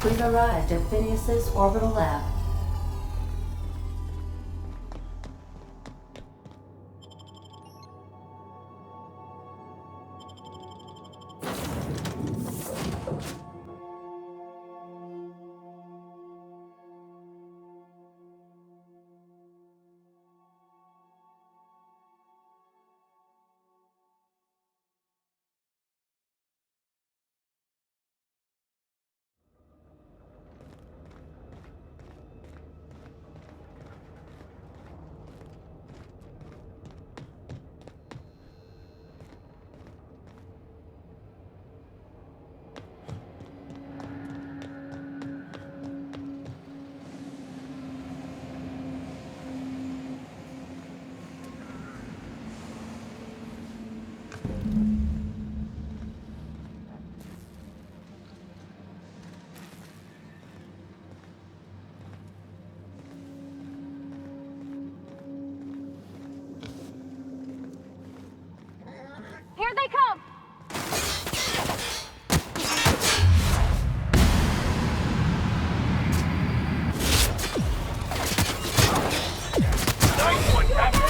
We've arrived at Phineas's orbital lab. Here they come! Nice one, Captain!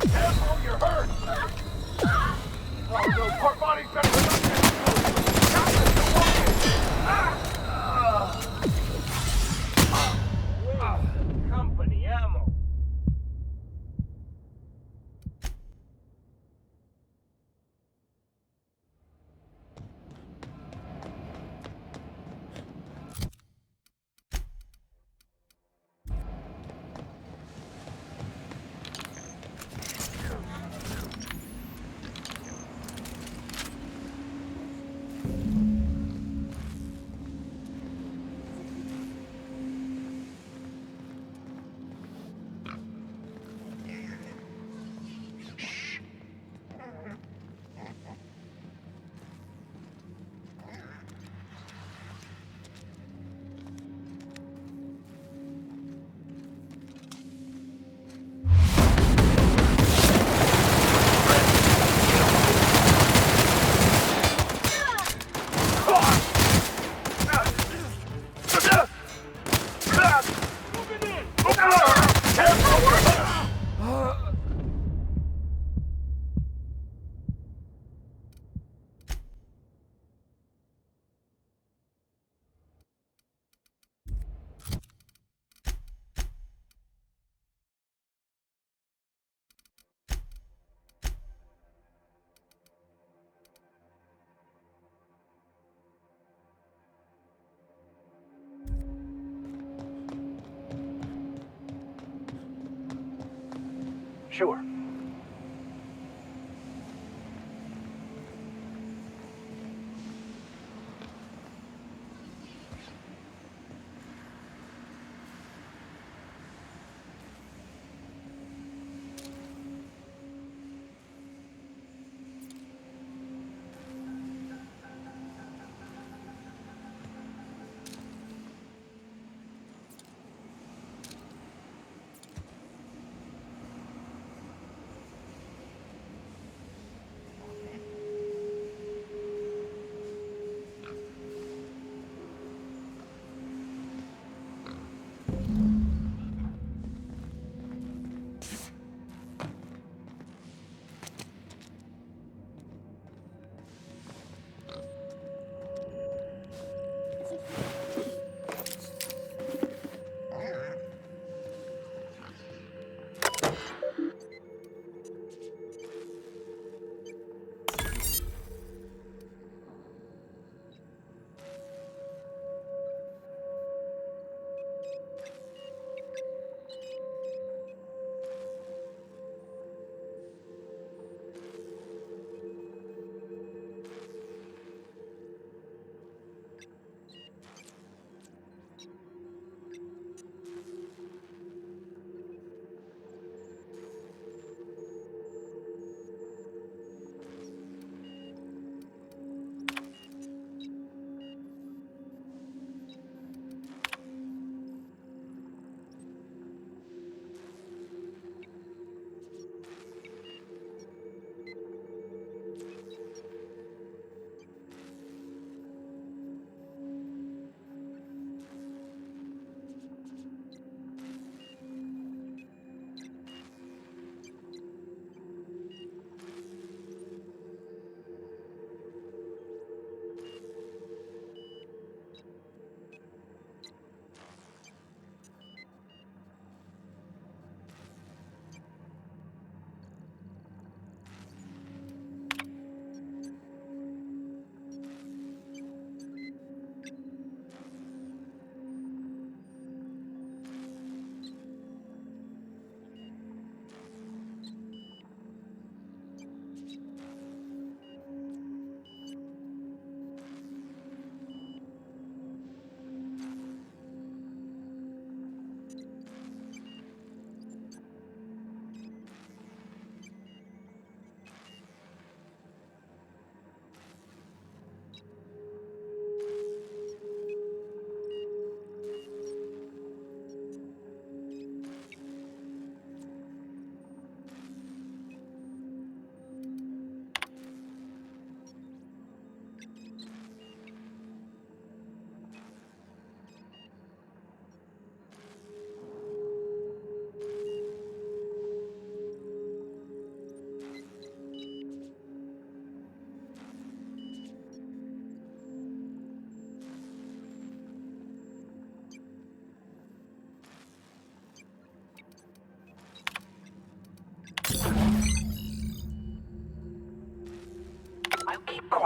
Careful, you're hurt! Oh, no, poor body's better than nothing! Captain, you're walking! Company ammo. Sure.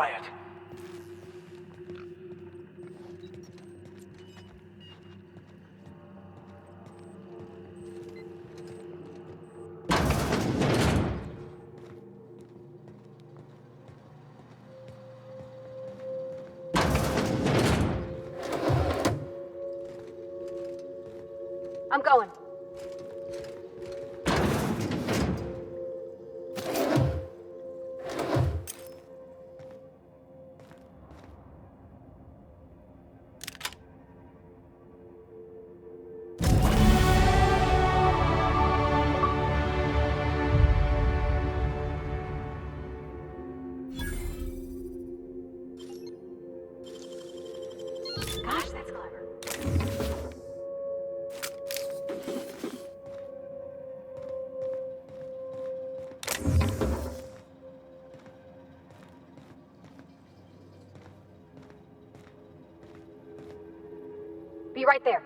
quiet. I'm going. Gosh, that's clever. Be right there.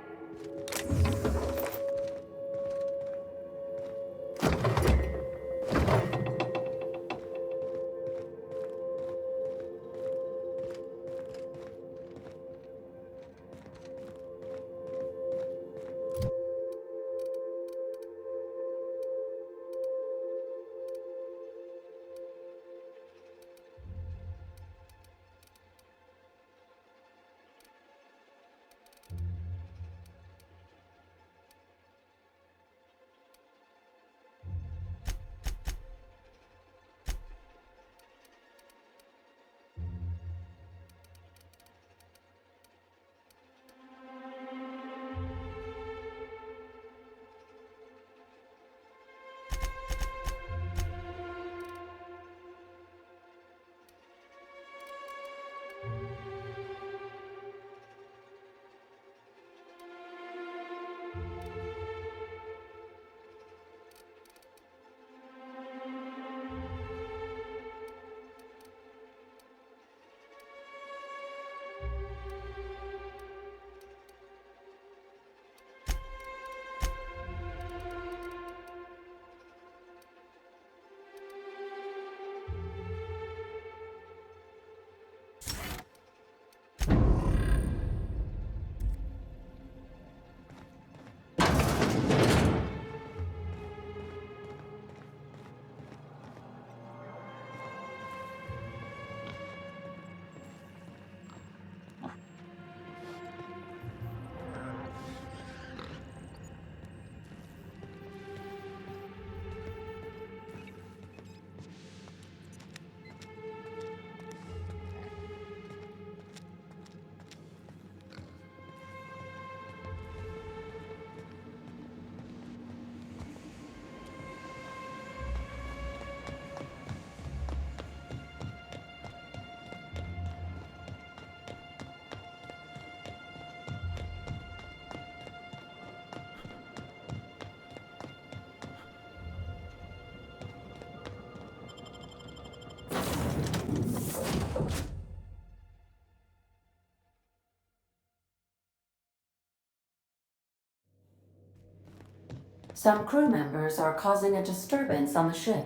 Some crew members are causing a disturbance on the ship.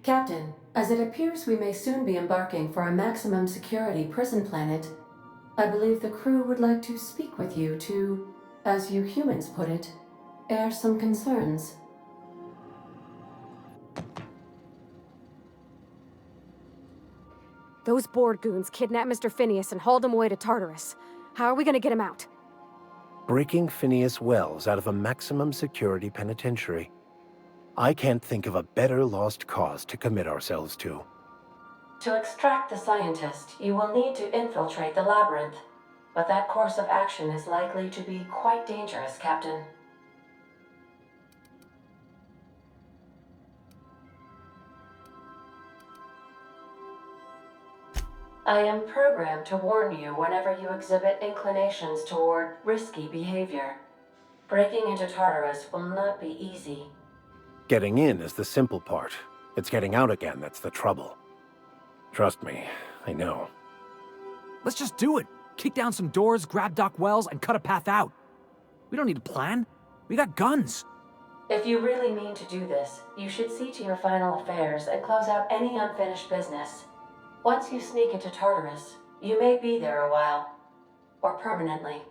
Captain, as it appears we may soon be embarking for a maximum security prison planet, I believe the crew would like to speak with you to, as you humans put it, air some concerns. Those board goons kidnapped Mr. Phineas and hauled him away to Tartarus. How are we gonna get him out? Breaking Phineas Wells out of a maximum security penitentiary. I can't think of a better lost cause to commit ourselves to. To extract the scientist, you will need to infiltrate the labyrinth. But that course of action is likely to be quite dangerous, Captain. I am programmed to warn you whenever you exhibit inclinations toward risky behavior. Breaking into Tartarus will not be easy. Getting in is the simple part. It's getting out again that's the trouble. Trust me, I know. Let's just do it. Kick down some doors, grab Doc Wells, and cut a path out. We don't need a plan. We got guns. If you really mean to do this, you should see to your final affairs and close out any unfinished business. Once you sneak into Tartarus, you may be there a while. Or permanently.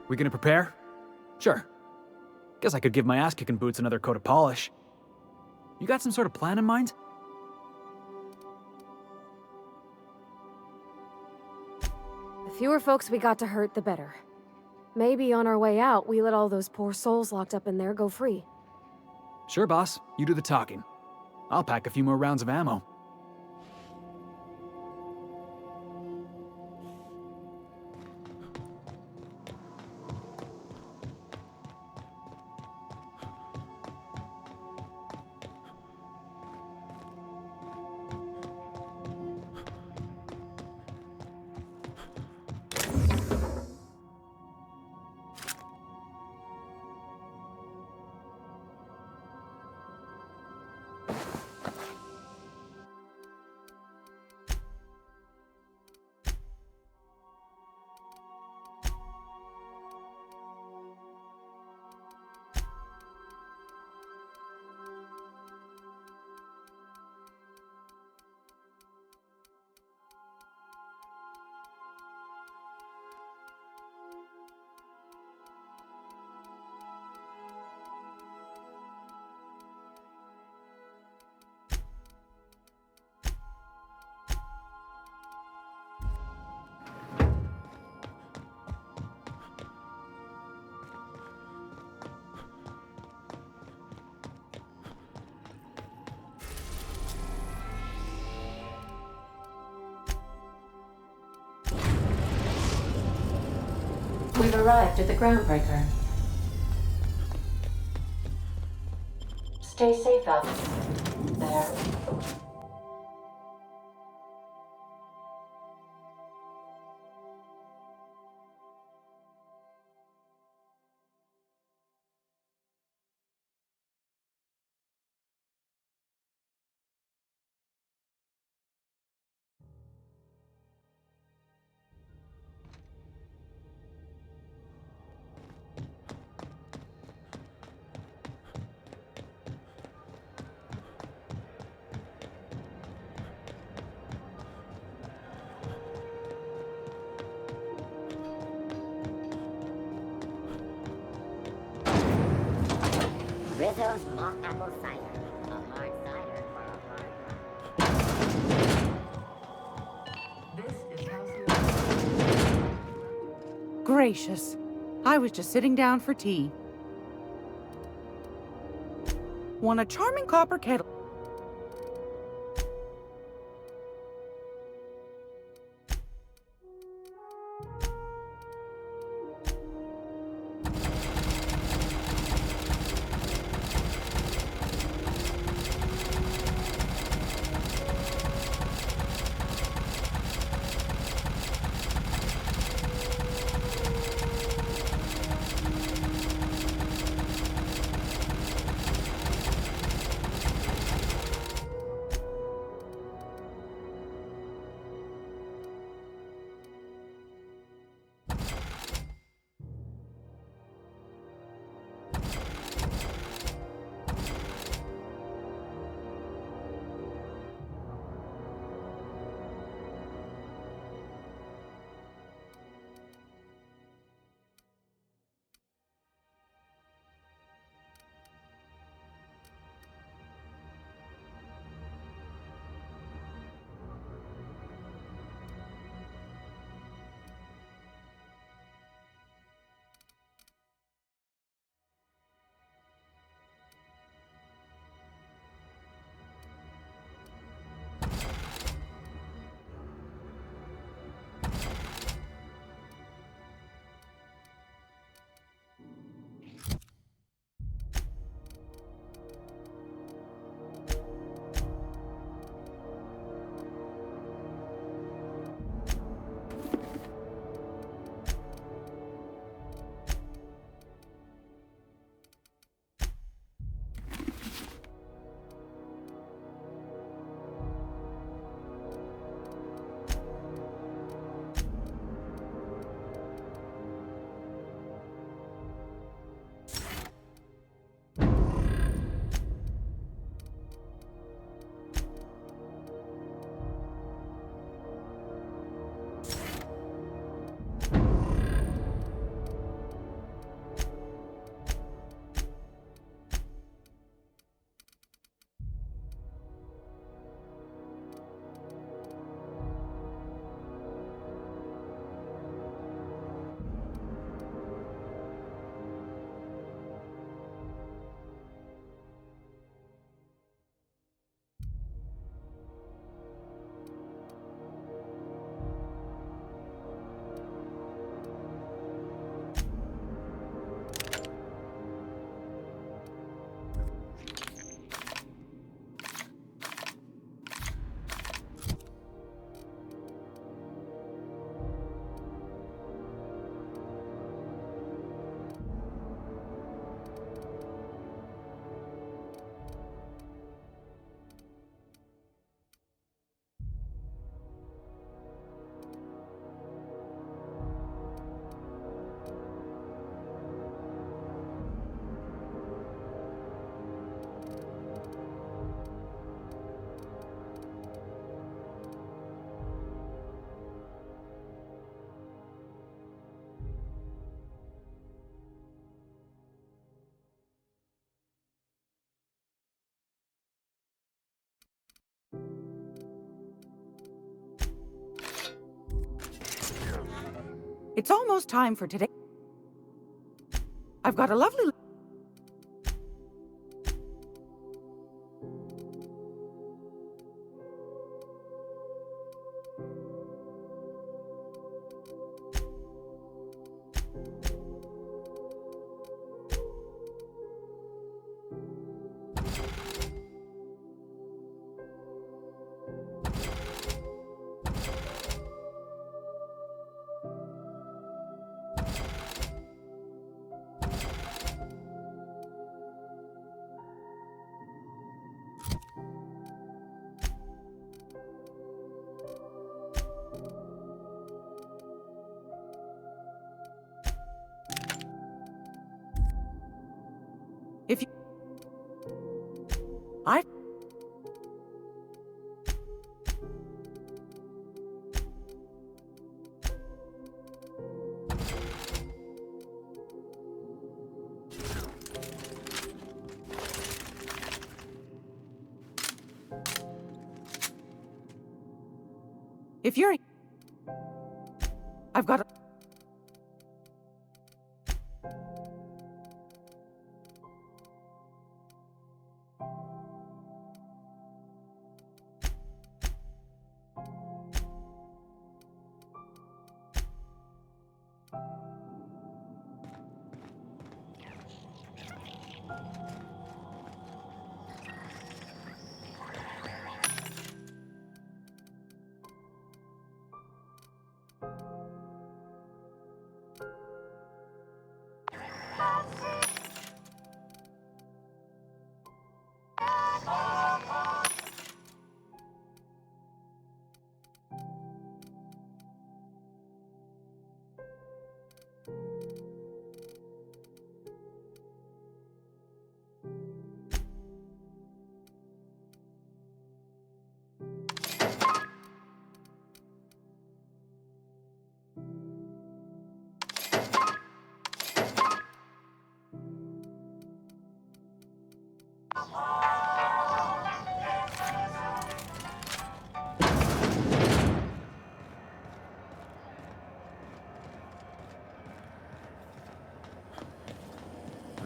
We gonna prepare? Sure. Guess I could give my ass-kicking boots another coat of polish. You got some sort of plan in mind? The fewer folks we got to hurt, the better. Maybe on our way out, we let all those poor souls locked up in there go free. Sure, boss. You do the talking. I'll pack a few more rounds of ammo. We've arrived at the groundbreaker. Stay safe out there. Rizzo's mock apple cider. A hard cider for a hard This is House. Gracious. I was just sitting down for tea. Want a charming copper kettle. It's almost time for today. I've got a lovely... If you... I... If you're... I've got a...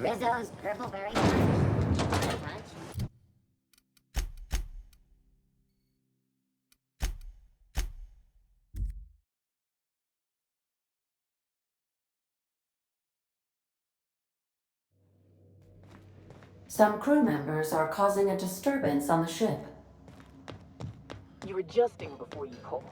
Rizzo's purple berry punch. Some crew members are causing a disturbance on the ship. You're adjusting before you call.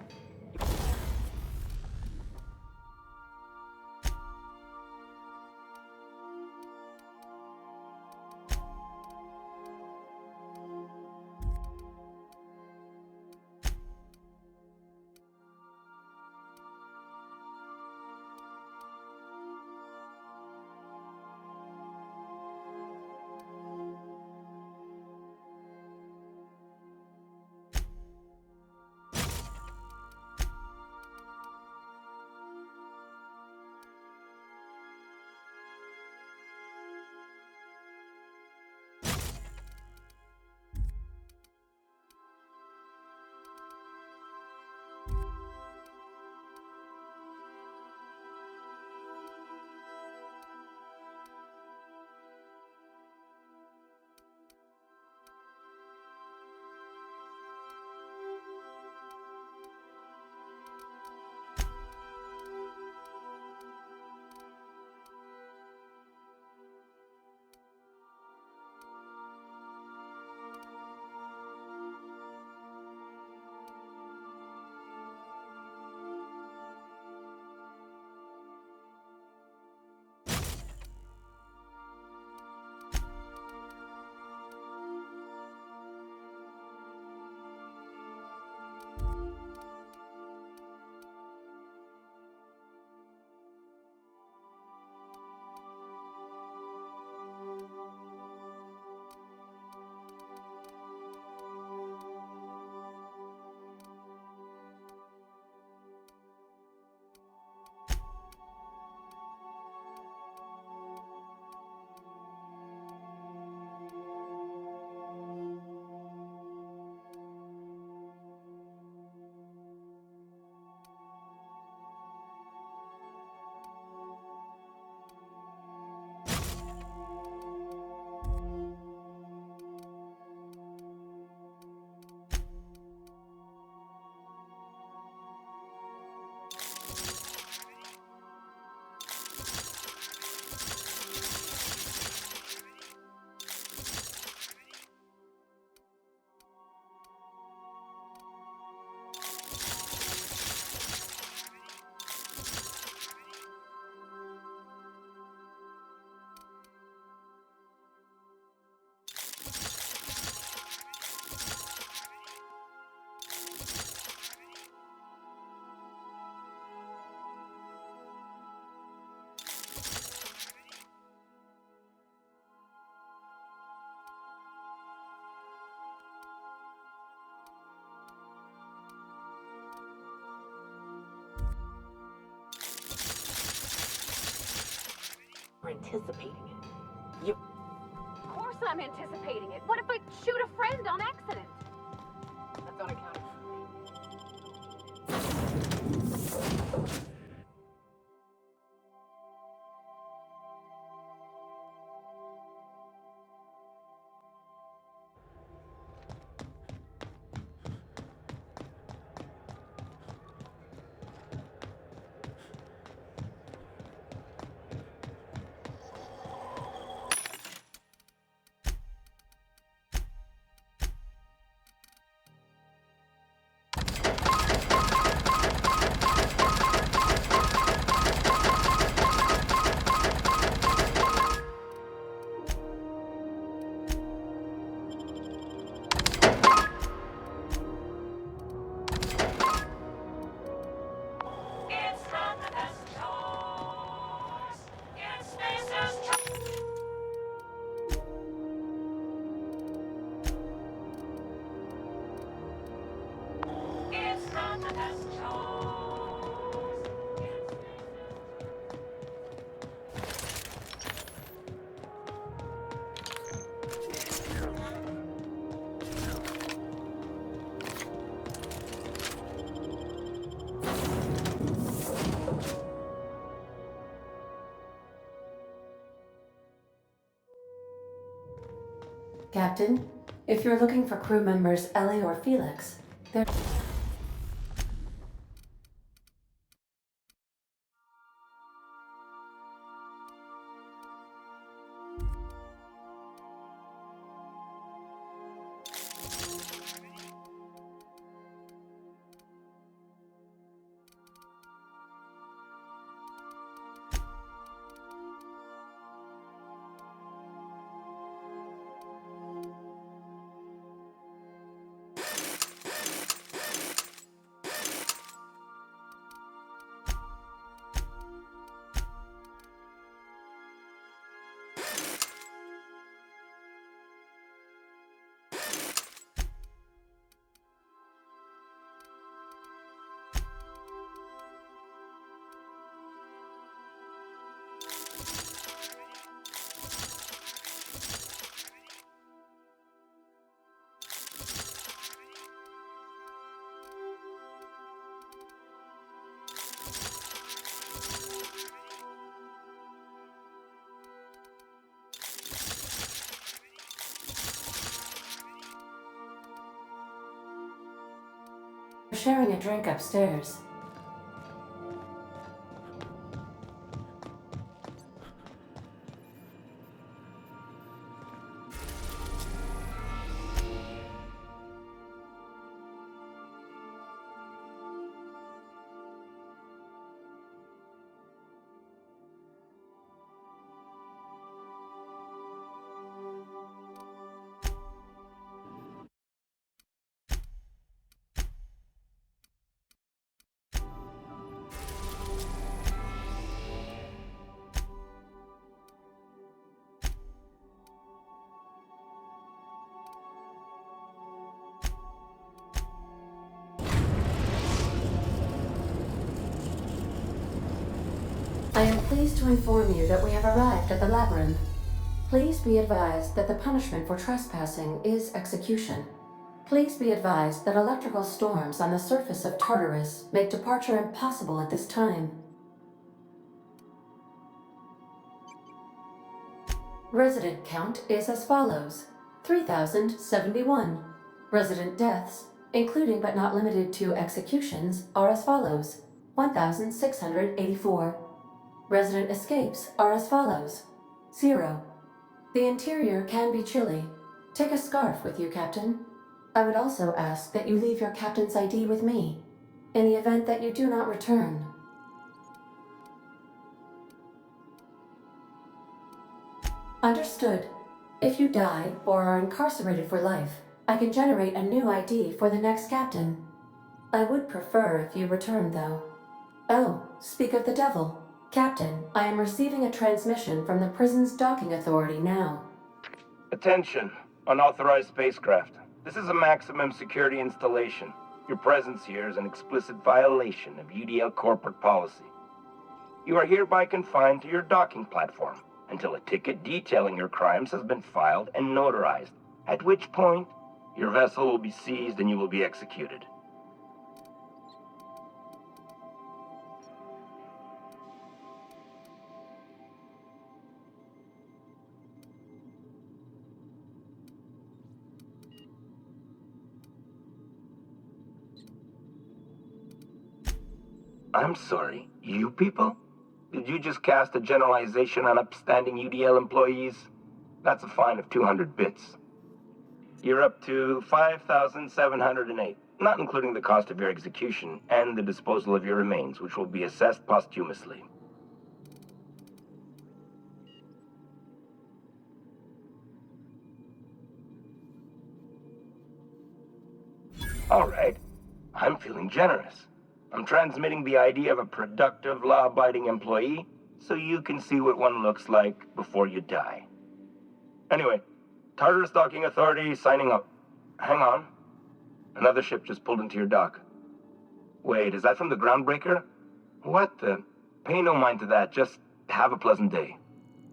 anticipating it. You... Of course I'm anticipating it. What if I shoot a friend on accident? I thought I counted. Captain, if you're looking for crew members Ellie or Felix, they're... sharing a drink upstairs. I am pleased to inform you that we have arrived at the labyrinth. Please be advised that the punishment for trespassing is execution. Please be advised that electrical storms on the surface of Tartarus make departure impossible at this time. Resident count is as follows: 3,071. Resident deaths, including but not limited to executions, are as follows: 1,684. Resident escapes are as follows: 0. The interior can be chilly. Take a scarf with you, Captain. I would also ask that you leave your captain's ID with me, in the event that you do not return. Understood. If you die or are incarcerated for life, I can generate a new ID for the next captain. I would prefer if you returned, though. Oh, speak of the devil. Captain, I am receiving a transmission from the prison's docking authority now. Attention, unauthorized spacecraft. This is a maximum security installation. Your presence here is an explicit violation of UDL corporate policy. You are hereby confined to your docking platform. until a ticket detailing your crimes has been filed and notarized, at which point your vessel will be seized and you will be executed. I'm sorry, you people? Did you just cast a generalization on upstanding UDL employees? That's a fine of 200 bits. You're up to 5,708, not including the cost of your execution and the disposal of your remains, which will be assessed posthumously. All right, I'm feeling generous. I'm transmitting the idea of a productive, law-abiding employee so you can see what one looks like before you die. Anyway, Tartarus Docking Authority signing up. Hang on. Another ship just pulled into your dock. Wait, is that from the Groundbreaker? What the? Pay no mind to that, just have a pleasant day.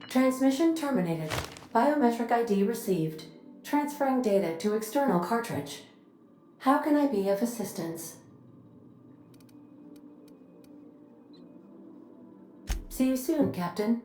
Transmission terminated. Biometric ID received. Transferring data to external cartridge. How can I be of assistance? See you soon, Captain.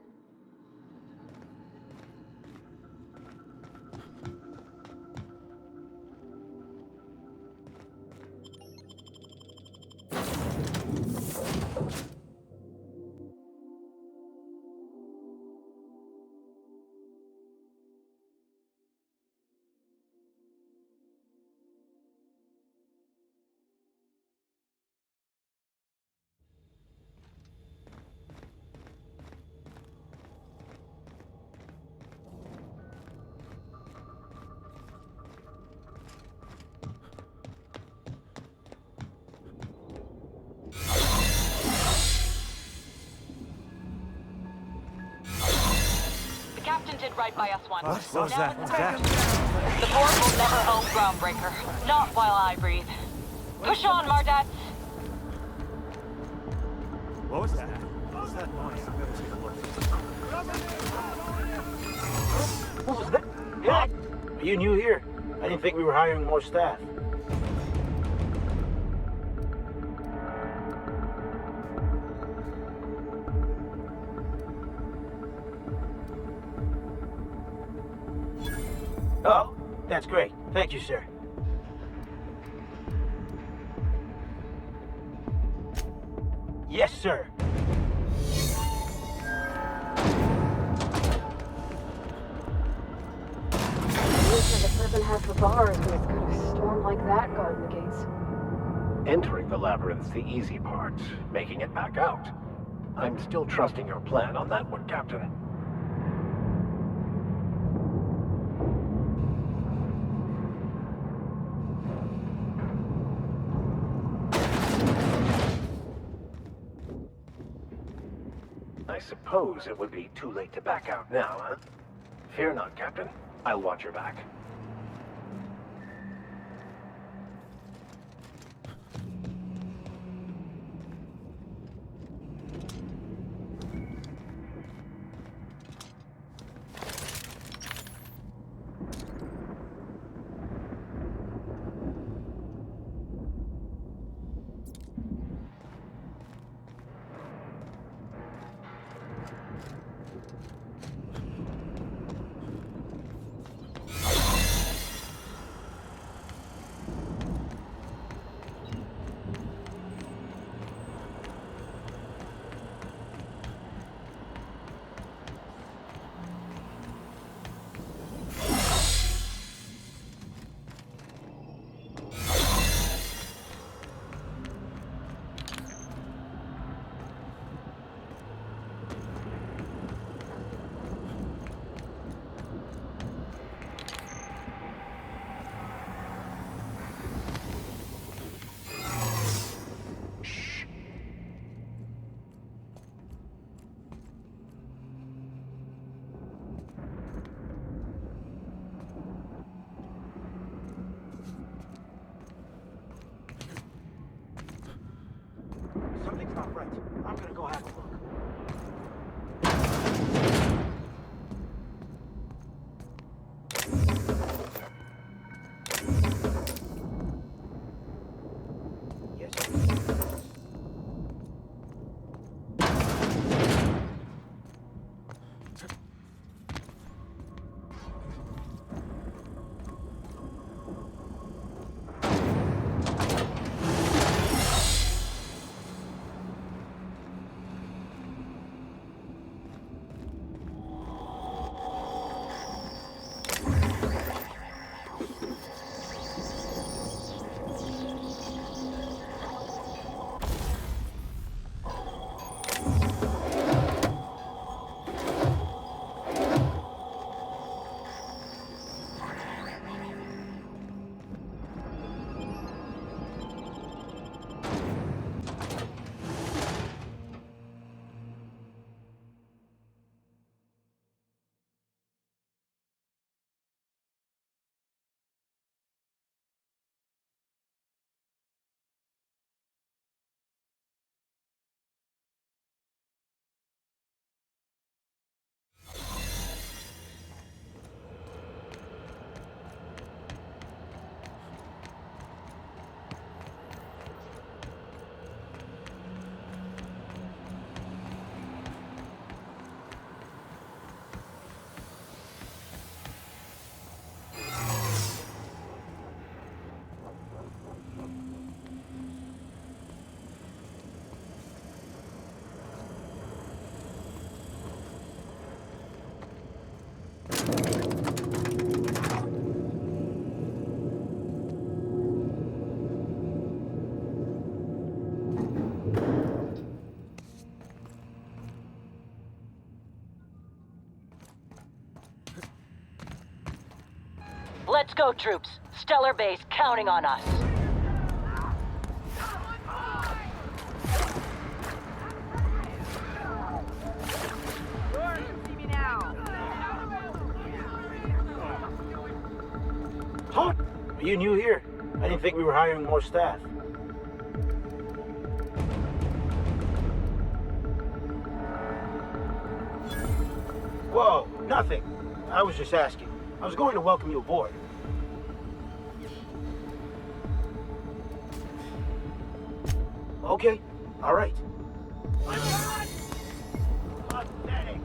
Captain did right by us once. What was that? The port will never own Groundbreaker. Not while I breathe. Push on, Mardats. What was that? What was that noise? I'm gonna take a look. What was that? Hey, are you new here? I didn't think we were hiring more staff. Oh, that's great. Thank you, sir. Yes, sir. The prison has the bars, and it's got a storm like that guarding the gates. Entering the labyrinth's the easy part. Making it back out. I'm still trusting your plan on that one, Captain. I suppose it would be too late to back out now, huh? Fear not, Captain. I'll watch your back. Let's go, troops. Stellar base counting on us. Huh? Are you new here? I didn't think we were hiring more staff. Whoa, nothing. I was just asking. I was going to welcome you aboard. Okay, all right. Pathetic.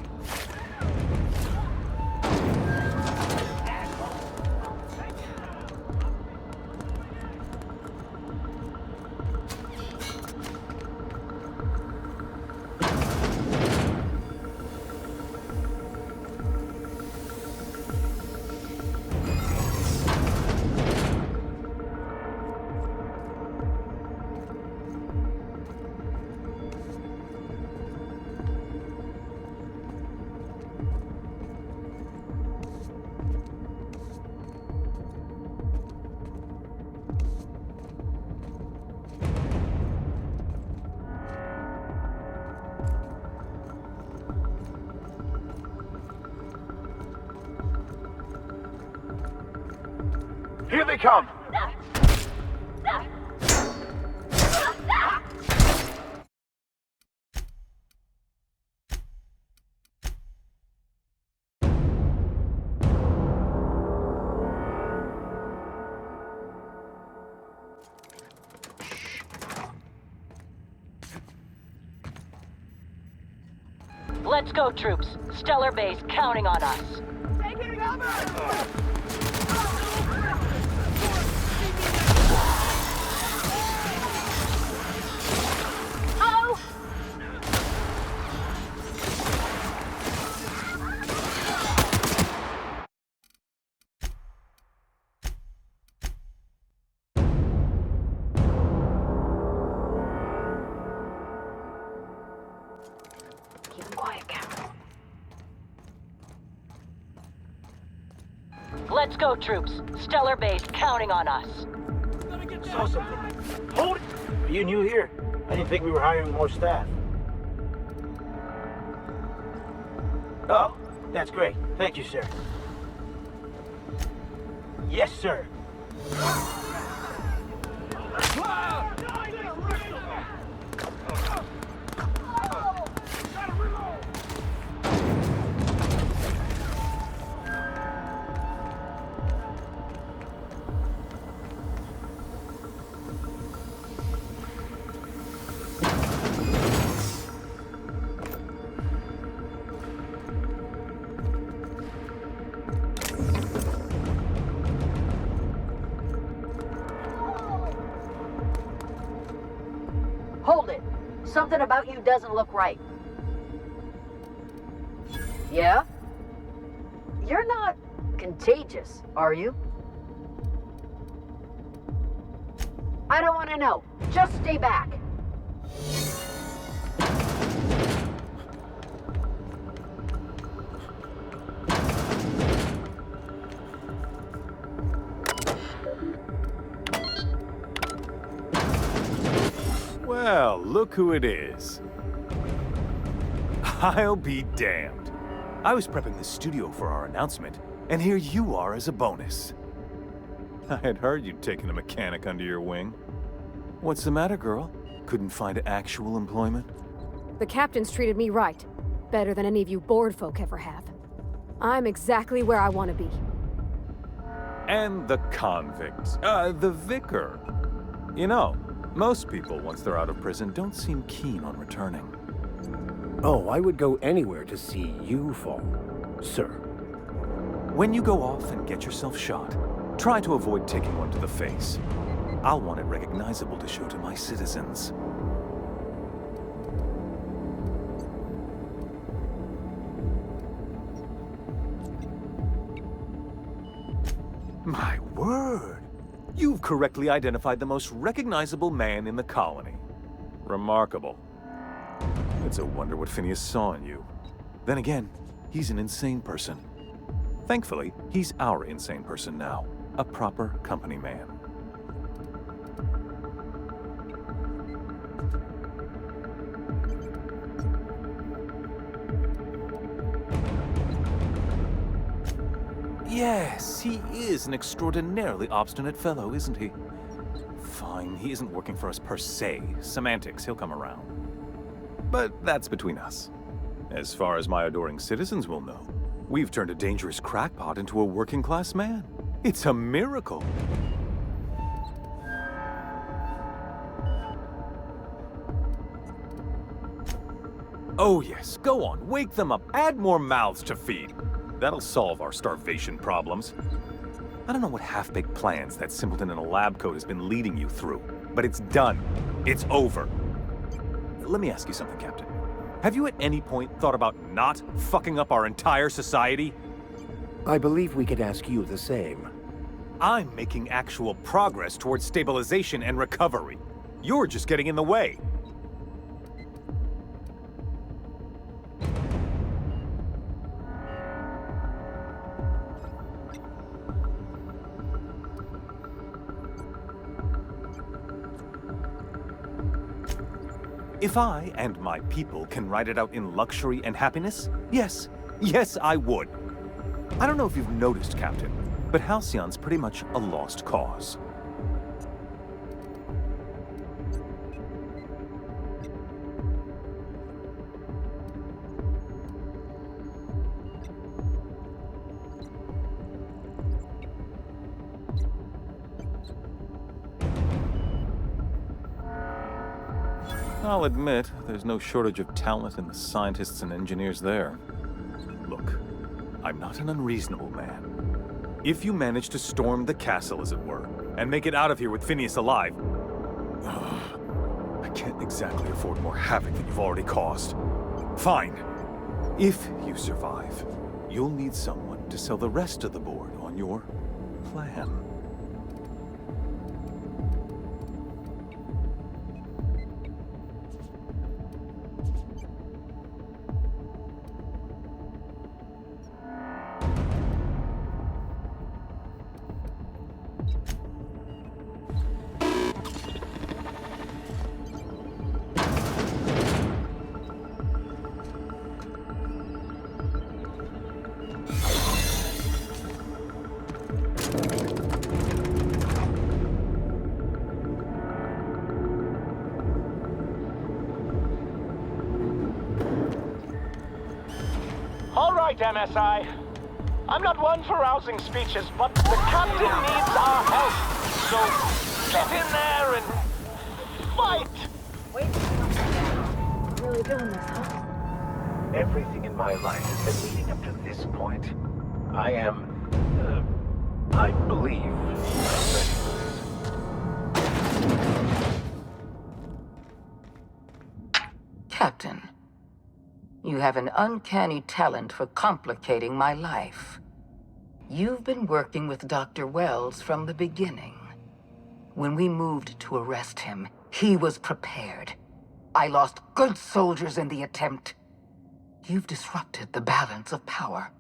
Here they come! Let's go, troops. Stellar base counting on us. Taking cover! Let's go, troops. Stellar base counting on us. Saw something. Hold it! Are you new here? I didn't think we were hiring more staff. Oh, that's great. Thank you, sir. Yes, sir. Hold it. Something about you doesn't look right. Yeah? You're not contagious, are you? I don't want to know. Just stay back. Well, look who it is. I'll be damned. I was prepping the studio for our announcement, and here you are as a bonus. I had heard you'd taken a mechanic under your wing. What's the matter, girl? Couldn't find actual employment? The captain's treated me right. Better than any of you bored folk ever have. I'm exactly where I want to be. And the convict. The vicar. You know, most people, once they're out of prison, don't seem keen on returning. Oh, I would go anywhere to see you fall, sir. When you go off and get yourself shot, try to avoid taking one to the face. I'll want it recognizable to show to my citizens. My word! You've correctly identified the most recognizable man in the colony. Remarkable. It's a wonder what Phineas saw in you. Then again, he's an insane person. Thankfully, he's our insane person now. a proper company man. Yes, he is an extraordinarily obstinate fellow, isn't he? Fine, he isn't working for us per se. Semantics, he'll come around. But that's between us. As far as my adoring citizens will know, we've turned a dangerous crackpot into a working-class man. It's a miracle. Oh yes, go on, wake them up, add more mouths to feed. That'll solve our starvation problems. I don't know what half-baked plans that simpleton in a lab coat has been leading you through, but it's done. It's over. Let me ask you something, Captain. Have you at any point thought about not fucking up our entire society? I believe we could ask you the same. I'm making actual progress towards stabilization and recovery. You're just getting in the way. If I and my people can ride it out in luxury and happiness, yes, I would. I don't know if you've noticed, Captain, but Halcyon's pretty much a lost cause. I'll admit, there's no shortage of talent in the scientists and engineers there. Look, I'm not an unreasonable man. If you manage to storm the castle, as it were, and make it out of here with Phineas alive, I can't exactly afford more havoc than you've already caused. Fine. If you survive, you'll need someone to sell the rest of the board on your plan. All right, MSI. I'm not one for rousing speeches, but the captain needs our help. So get in there and fight! Wait, you're really doing this, huh? Everything in my life has been leading up to this point. I believe I'm ready for this. Captain, you have an uncanny talent for complicating my life. You've been working with Dr. Wells from the beginning. When we moved to arrest him, he was prepared. I lost good soldiers in the attempt. You've disrupted the balance of power.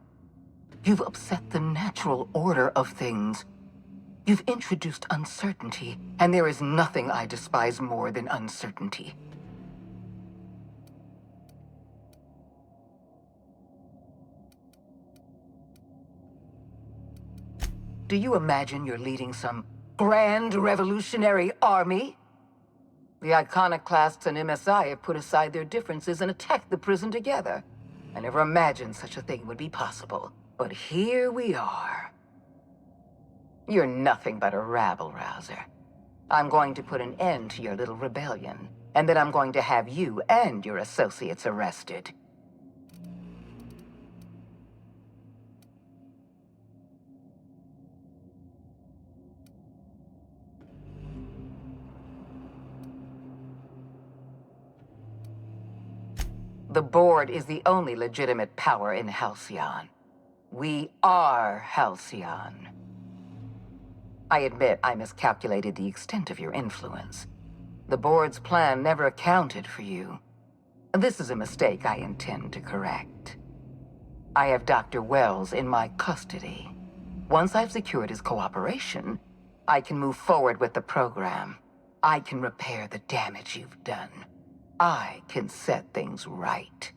You've upset the natural order of things. You've introduced uncertainty, and there is nothing I despise more than uncertainty. Do you imagine you're leading some grand revolutionary army? The iconoclasts and MSI have put aside their differences and attacked the prison together. I never imagined such a thing would be possible. But here we are. You're nothing but a rabble-rouser. I'm going to put an end to your little rebellion, and then I'm going to have you and your associates arrested. The board is the only legitimate power in Halcyon. We are Halcyon. I admit I miscalculated the extent of your influence. The board's plan never accounted for you. This is a mistake I intend to correct. I have Dr. Wells in my custody. Once I've secured his cooperation, I can move forward with the program. I can repair the damage you've done. I can set things right.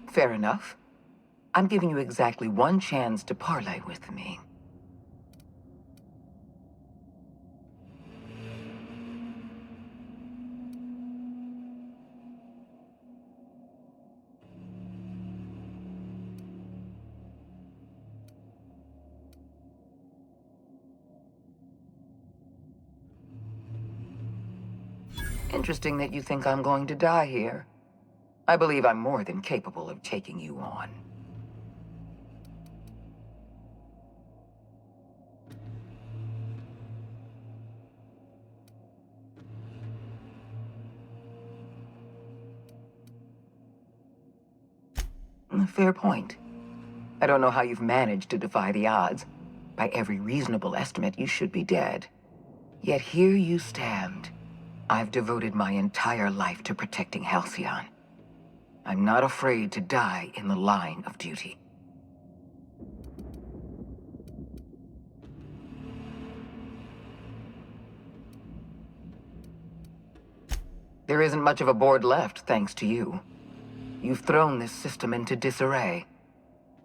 Fair enough. I'm giving you exactly one chance to parley with me. Interesting that you think I'm going to die here. I believe I'm more than capable of taking you on. Fair point. I don't know how you've managed to defy the odds. By every reasonable estimate, you should be dead. Yet here you stand. I've devoted my entire life to protecting Halcyon. I'm not afraid to die in the line of duty. There isn't much of a board left, thanks to you. You've thrown this system into disarray.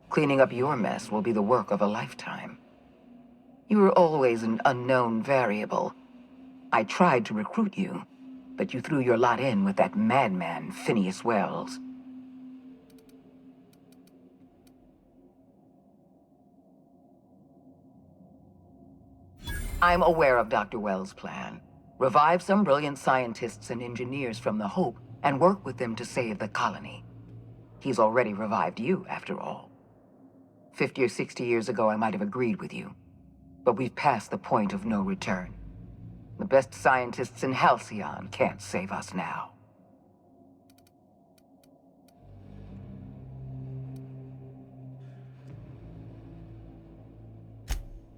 Cleaning up your mess will be the work of a lifetime. You were always an unknown variable. I tried to recruit you, but you threw your lot in with that madman, Phineas Wells. I'm aware of Dr. Wells' plan. Revive some brilliant scientists and engineers from the Hope and work with them to save the colony. He's already revived you, after all. 50 or 60 years ago, I might have agreed with you. But we've passed the point of no return. The best scientists in Halcyon can't save us now.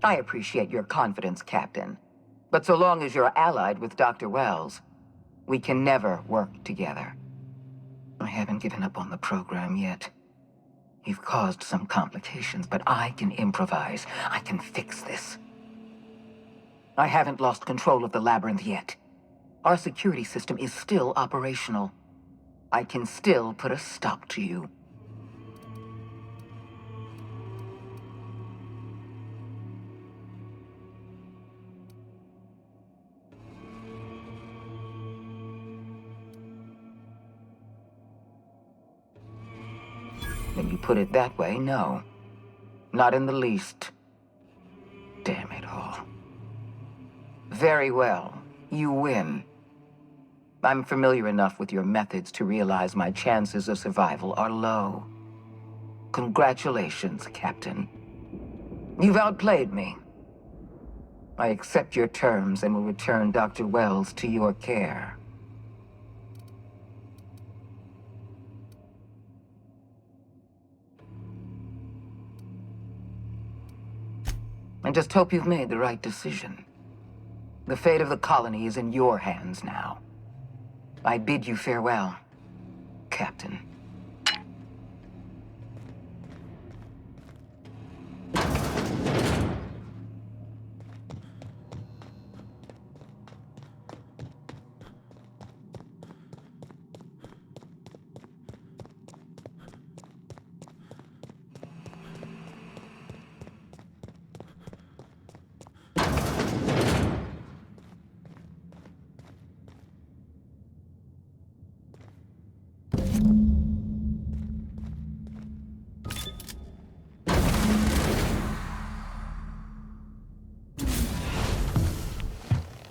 I appreciate your confidence, Captain. But so long as you're allied with Dr. Wells, we can never work together. I haven't given up on the program yet. You've caused some complications, but I can improvise. I can fix this. I haven't lost control of the labyrinth yet. Our security system is still operational. I can still put a stop to you. When you put it that way, no. Not in the least. Damn it all. Very well. You win. I'm familiar enough with your methods to realize my chances of survival are low. Congratulations, Captain. You've outplayed me. I accept your terms and will return Dr. Wells to your care. I just hope you've made the right decision. The fate of the colony is in your hands now. I bid you farewell, Captain.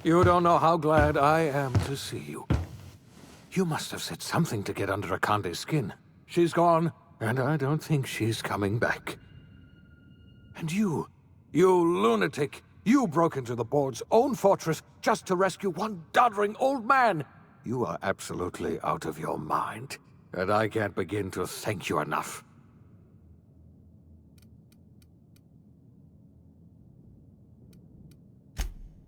You don't know how glad I am to see you. You must have said something to get under Akande's skin. She's gone, and I don't think she's coming back. And you lunatic, you broke into the board's own fortress just to rescue one doddering old man. You are absolutely out of your mind. and I can't begin to thank you enough.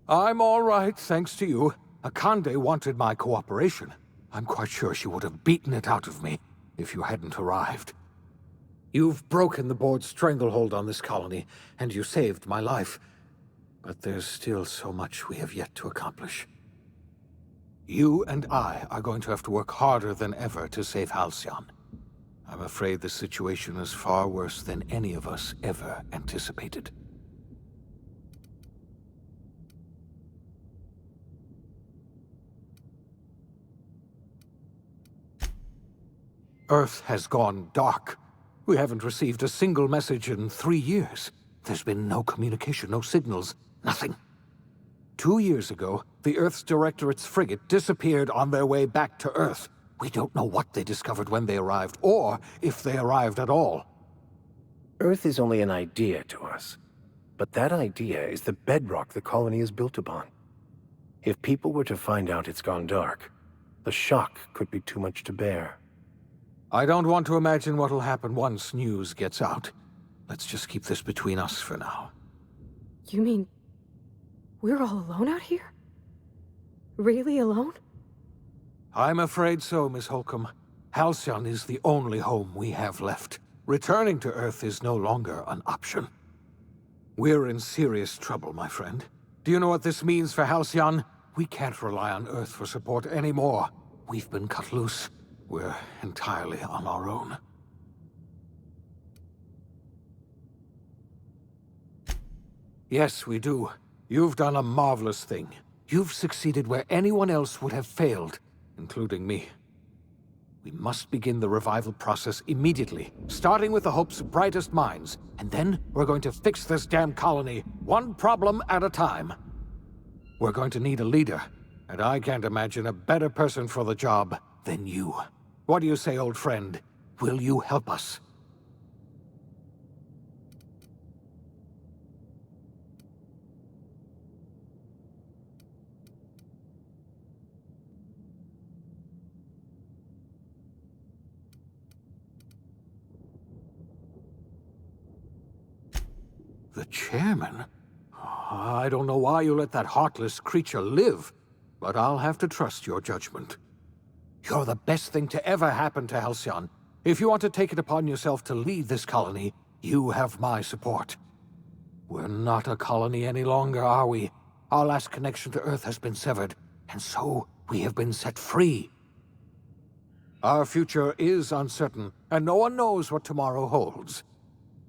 I'm all right, thanks to you. Akande wanted my cooperation. I'm quite sure she would have beaten it out of me if you hadn't arrived. You've broken the board's stranglehold on this colony, and you saved my life. But there's still so much we have yet to accomplish. You and I are going to have to work harder than ever to save Halcyon. I'm afraid the situation is far worse than any of us ever anticipated. Earth has gone dark. We haven't received a single message in 3 years. There's been no communication, no signals, nothing. 2 years ago, the Earth's Directorate's frigate disappeared on their way back to Earth. We don't know what they discovered when they arrived, or if they arrived at all. Earth is only an idea to us. But that idea is the bedrock the colony is built upon. If people were to find out it's gone dark, the shock could be too much to bear. I don't want to imagine what'll happen once news gets out. Let's just keep this between us for now. You mean we're all alone out here? Really alone? I'm afraid so, Miss Holcomb. Halcyon is the only home we have left. Returning to Earth is no longer an option. We're in serious trouble, my friend. Do you know what this means for Halcyon? We can't rely on Earth for support anymore. We've been cut loose. We're entirely on our own. Yes, we do. You've done a marvelous thing. You've succeeded where anyone else would have failed, including me. We must begin the revival process immediately, starting with the Hope's brightest minds, and then we're going to fix this damn colony, one problem at a time. We're going to need a leader, and I can't imagine a better person for the job than you. What do you say, old friend? Will you help us? The chairman? I don't know why you let that heartless creature live, but I'll have to trust your judgment. You're the best thing to ever happen to Halcyon. If you want to take it upon yourself to lead this colony, you have my support. We're not a colony any longer, are we? Our last connection to Earth has been severed, and so we have been set free. Our future is uncertain, and no one knows what tomorrow holds.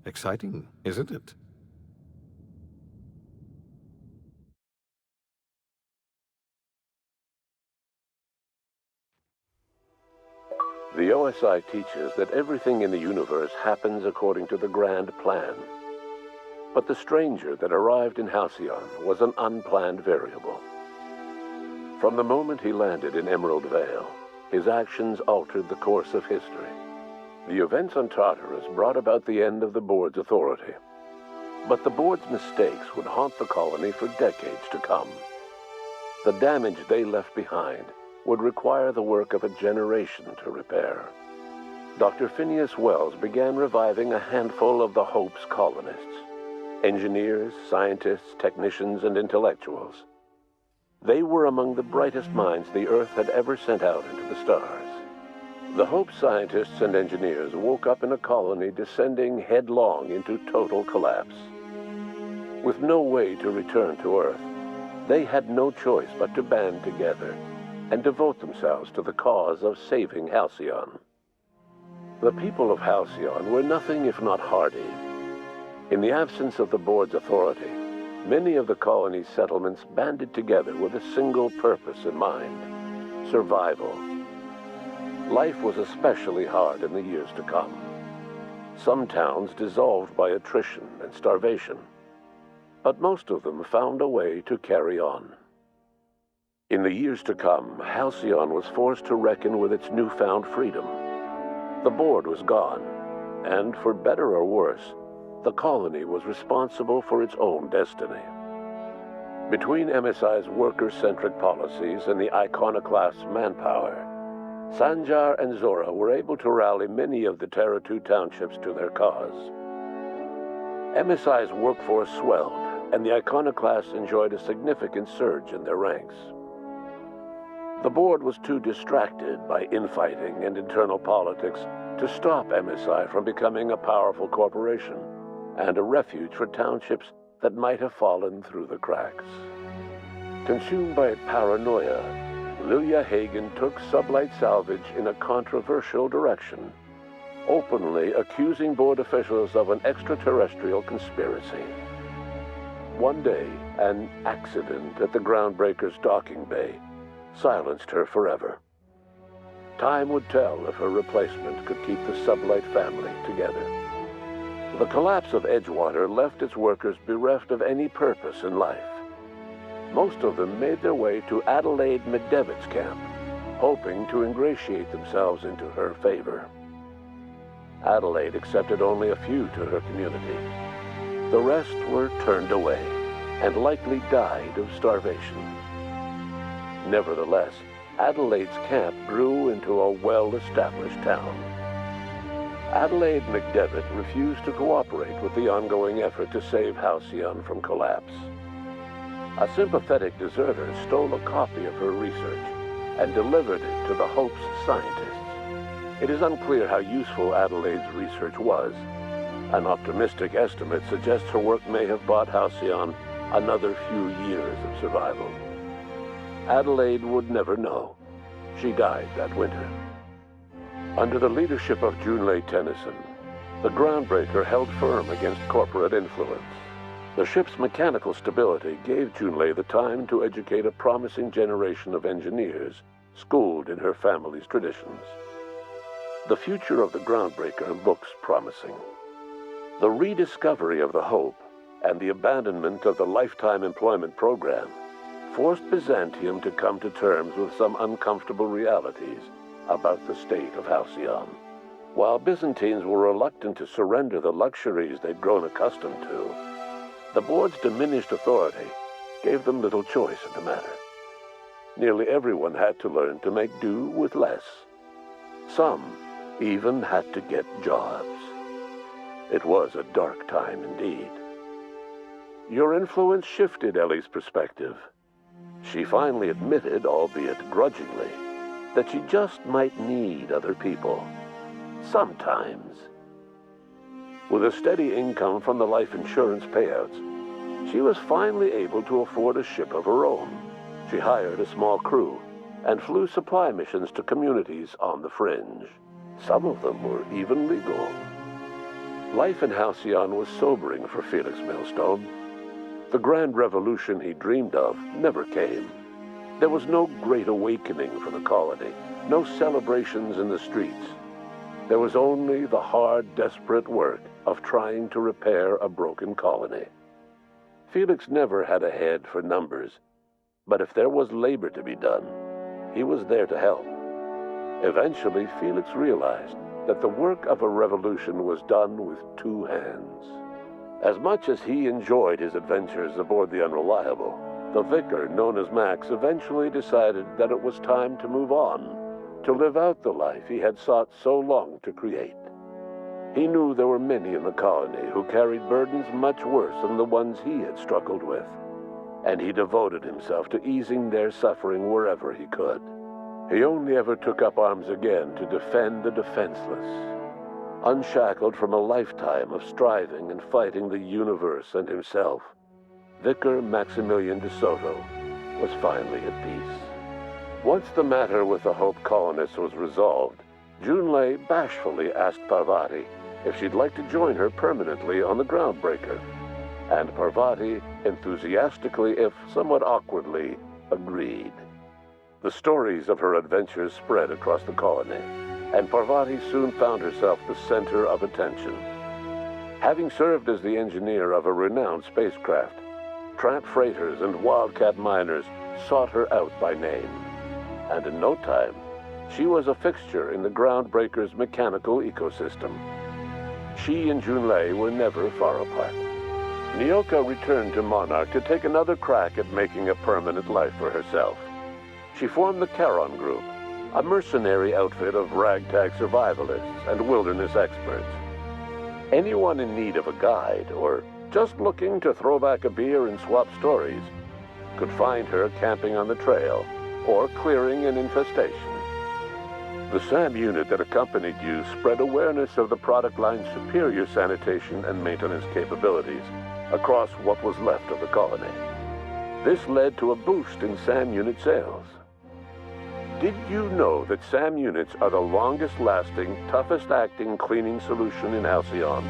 Exciting, isn't it? The OSI teaches that everything in the universe happens according to the grand plan. But the stranger that arrived in Halcyon was an unplanned variable. From the moment he landed in Emerald Vale, his actions altered the course of history. The events on Tartarus brought about the end of the board's authority. But the board's mistakes would haunt the colony for decades to come. The damage they left behind would require the work of a generation to repair. Dr. Phineas Wells began reviving a handful of the Hope's colonists. Engineers, scientists, technicians, and intellectuals. They were among the brightest minds the Earth had ever sent out into the stars. The Hope scientists and engineers woke up in a colony descending headlong into total collapse. With no way to return to Earth, they had no choice but to band together and devote themselves to the cause of saving Halcyon. The people of Halcyon were nothing if not hardy. In the absence of the board's authority, many of the colony's settlements banded together with a single purpose in mind: survival. Life was especially hard in the years to come. Some towns dissolved by attrition and starvation, but most of them found a way to carry on. In the years to come, Halcyon was forced to reckon with its newfound freedom. The board was gone, and for better or worse, the colony was responsible for its own destiny. Between MSI's worker-centric policies and the iconoclast's manpower, Sanjar and Zora were able to rally many of the Terra 2 townships to their cause. MSI's workforce swelled, and the iconoclasts enjoyed a significant surge in their ranks. The board was too distracted by infighting and internal politics to stop MSI from becoming a powerful corporation and a refuge for townships that might have fallen through the cracks. Consumed by paranoia, Lilia Hagen took Sublight Salvage in a controversial direction, openly accusing board officials of an extraterrestrial conspiracy. One day, an accident at the Groundbreaker's docking bay silenced her forever. Time would tell if her replacement could keep the Sublight family together. The collapse of Edgewater left its workers bereft of any purpose in life. Most of them made their way to Adelaide McDevitt's camp, hoping to ingratiate themselves into her favor. Adelaide accepted only a few to her community. The rest were turned away and likely died of starvation. Nevertheless, Adelaide's camp grew into a well-established town. Adelaide McDevitt refused to cooperate with the ongoing effort to save Halcyon from collapse. A sympathetic deserter stole a copy of her research and delivered it to the Hope's scientists. It is unclear how useful Adelaide's research was. An optimistic estimate suggests her work may have bought Halcyon another few years of survival. Adelaide would never know. She died that winter. Under the leadership of Junlei Tennyson, the Groundbreaker held firm against corporate influence. The ship's mechanical stability gave Junlei the time to educate a promising generation of engineers schooled in her family's traditions. The future of the Groundbreaker looks promising. The rediscovery of the Hope and the abandonment of the lifetime employment program forced Byzantium to come to terms with some uncomfortable realities about the state of Halcyon. While Byzantines were reluctant to surrender the luxuries they'd grown accustomed to, the board's diminished authority gave them little choice in the matter. Nearly everyone had to learn to make do with less. Some even had to get jobs. It was a dark time indeed. Your influence shifted Ellie's perspective. She finally admitted, albeit grudgingly, that she just might need other people. Sometimes. With a steady income from the life insurance payouts, she was finally able to afford a ship of her own. She hired a small crew and flew supply missions to communities on the fringe. Some of them were even legal. Life in Halcyon was sobering for Felix Millstone. The grand revolution he dreamed of never came. There was no great awakening for the colony, no celebrations in the streets. There was only the hard, desperate work of trying to repair a broken colony. Felix never had a head for numbers, but if there was labor to be done, he was there to help. Eventually, Felix realized that the work of a revolution was done with two hands. As much as he enjoyed his adventures aboard the Unreliable, the vicar, known as Max, eventually decided that it was time to move on, to live out the life he had sought so long to create. He knew there were many in the colony who carried burdens much worse than the ones he had struggled with, and he devoted himself to easing their suffering wherever he could. He only ever took up arms again to defend the defenseless. Unshackled from a lifetime of striving and fighting the universe and himself, Vicar Maximilian de Soto was finally at peace. Once the matter with the Hope colonists was resolved, Junlei bashfully asked Parvati if she'd like to join her permanently on the Groundbreaker, and Parvati enthusiastically, if somewhat awkwardly, agreed. The stories of her adventures spread across the colony, and Parvati soon found herself the center of attention. Having served as the engineer of a renowned spacecraft, tramp freighters and wildcat miners sought her out by name, and in no time, she was a fixture in the Groundbreaker's mechanical ecosystem. She and Junlei were never far apart. Nyoka returned to Monarch to take another crack at making a permanent life for herself. She formed the Charon Group, a mercenary outfit of ragtag survivalists and wilderness experts. Anyone in need of a guide, or just looking to throw back a beer and swap stories, could find her camping on the trail or clearing an infestation. The SAM unit that accompanied you spread awareness of the product line's superior sanitation and maintenance capabilities across what was left of the colony. This led to a boost in SAM unit sales. Did you know that SAM units are the longest-lasting, toughest-acting cleaning solution in Halcyon?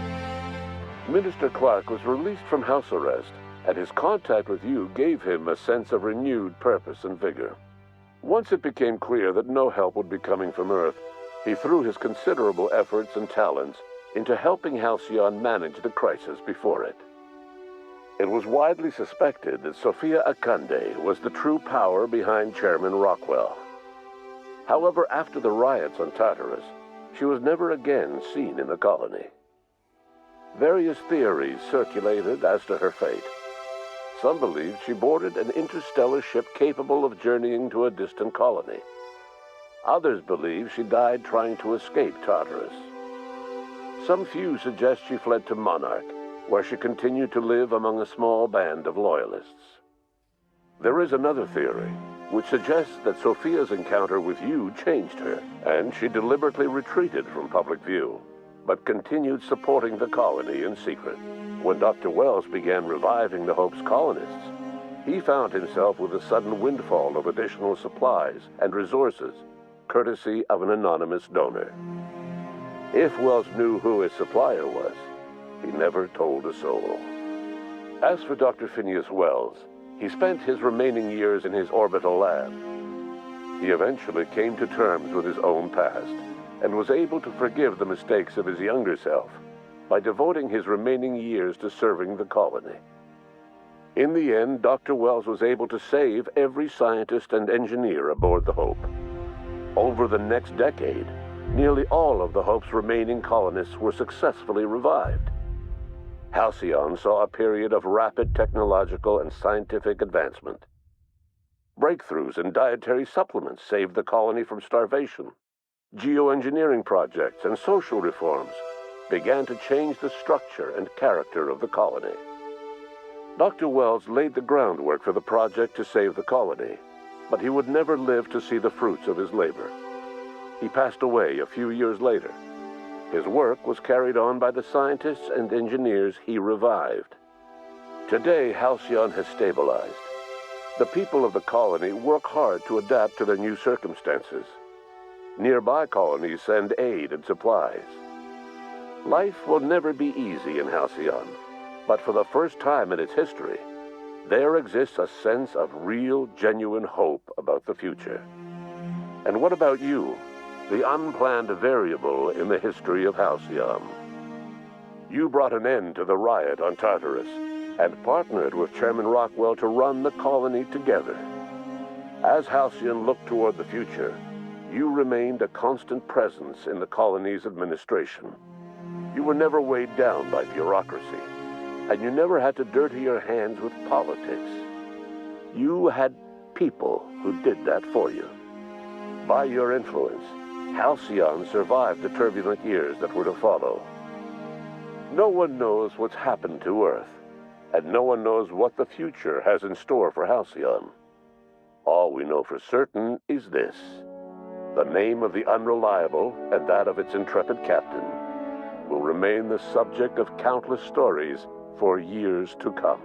Minister Clark was released from house arrest, and his contact with you gave him a sense of renewed purpose and vigor. Once it became clear that no help would be coming from Earth, he threw his considerable efforts and talents into helping Halcyon manage the crisis before it. It was widely suspected that Sophia Akande was the true power behind Chairman Rockwell. However, after the riots on Tartarus, she was never again seen in the colony. Various theories circulated as to her fate. Some believed she boarded an interstellar ship capable of journeying to a distant colony. Others believe she died trying to escape Tartarus. Some few suggest she fled to Monarch, where she continued to live among a small band of loyalists. There is another theory, which suggests that Sophia's encounter with you changed her, and she deliberately retreated from public view, but continued supporting the colony in secret. When Dr. Wells began reviving the Hope's colonists, he found himself with a sudden windfall of additional supplies and resources, courtesy of an anonymous donor. If Wells knew who his supplier was, he never told a soul. As for Dr. Phineas Wells, he spent his remaining years in his orbital lab. He eventually came to terms with his own past and was able to forgive the mistakes of his younger self by devoting his remaining years to serving the colony. In the end, Dr. Wells was able to save every scientist and engineer aboard the Hope. Over the next decade, nearly all of the Hope's remaining colonists were successfully revived. Halcyon saw a period of rapid technological and scientific advancement. Breakthroughs in dietary supplements saved the colony from starvation. Geoengineering projects and social reforms began to change the structure and character of the colony. Dr. Wells laid the groundwork for the project to save the colony, but he would never live to see the fruits of his labor. He passed away a few years later. His work was carried on by the scientists and engineers he revived. Today, Halcyon has stabilized. The people of the colony work hard to adapt to their new circumstances. Nearby colonies send aid and supplies. Life will never be easy in Halcyon, but for the first time in its history, there exists a sense of real, genuine hope about the future. And what about you, the unplanned variable in the history of Halcyon? You brought an end to the riot on Tartarus and partnered with Chairman Rockwell to run the colony together. As Halcyon looked toward the future, you remained a constant presence in the colony's administration. You were never weighed down by bureaucracy, and you never had to dirty your hands with politics. You had people who did that for you. By your influence, Halcyon survived the turbulent years that were to follow. No one knows what's happened to Earth, and no one knows what the future has in store for Halcyon. All we know for certain is this: the name of the Unreliable and that of its intrepid captain will remain the subject of countless stories for years to come.